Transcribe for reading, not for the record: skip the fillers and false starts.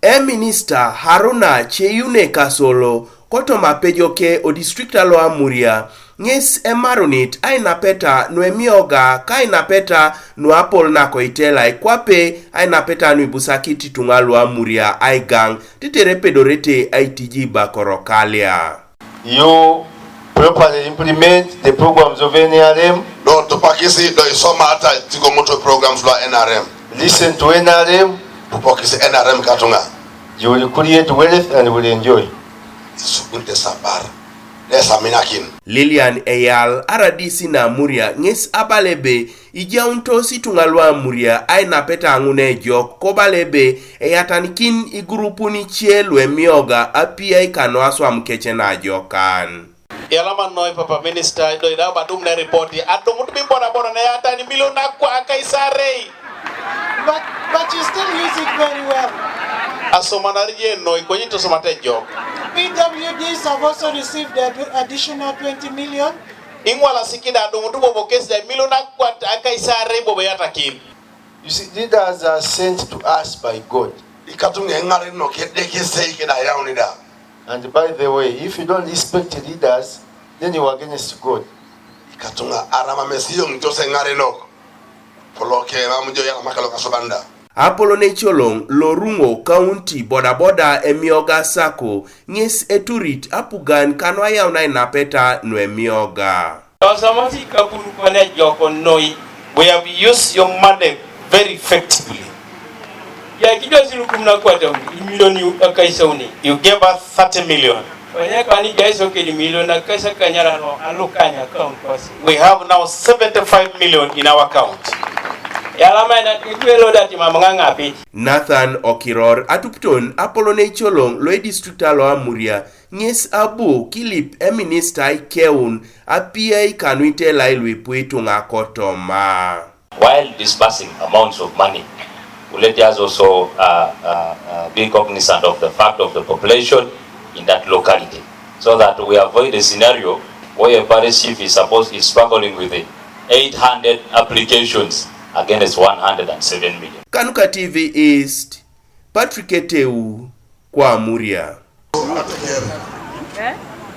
Eminista Haruna Cheyune Kasolo koto mapejoke o district alo Amuria ngis emaronit Ainapeta no emioga ka Ainapeta no apol na koitela ikwape Ainapeta no ibusakiti Itunga alo Amuria Aigang titere pedorete ITG bakorokalia. You properly implement the programs of NRM. Do tupakisi do isoma hata tiko moto programs la NRM. Listen to NRM. Tupakisi NRM katunga. You will create wealth and will enjoy. Sukunte sabar. Lesa minakin. Lilian Eyal aradisi na Amuria ngis abalebe ijauntosi Itunga alo Amuria Ainapeta angune jok kobalebe eyatanikin igurupuni chielwe mioga apia ikano aswa mkeche na jokan. Yalaman noi papa minister do ida badum na report ado mutu bimbona bona na yata ni miliona kwa akaisare. But you still use it very well. Asomanarije noi konyito somate jok. PWDs have also received the additional 20 million. Ingwala sikida ado mutu bobo kesi ya miliona kwa akaisare bobo yata kin. You see, leaders are sent to us by God. Ikatunga ngare no kedeke sei keda yaunida. And by the way, if you don't respect leaders, then you are against God. Ikatunga arama mesiyo ngitose ngare no. Poloke mamujo ya makalo kasobanda. Apolo Necholong Lorungo County boda emioga sako ngis eturit Apugan kanwa yauna Ainapeta no emioga. Osamati kabulu kone joko noi. We have used your money very effectively. Ya kido silu kumna kwata milioni akaisa uni. You gave us 30 million. Wanyakani jaiso kedi milioni akaisa kanyara no alukanya account kwasi. We have now 75 million in our account. Nathan Okiror atupton Apolo Necholong loe district alo Amuria ngis abu kilip Eminista ikeun apia ikanuite lailwe Itunga kotoma. While disbursing amounts of money, let us also be cognizant of the fact of the population in that locality, so that we avoid a scenario where a parish chief is struggling with the 800 applications against 107 million. Kanuka TV East, Patrick Eteu kwa Amuria.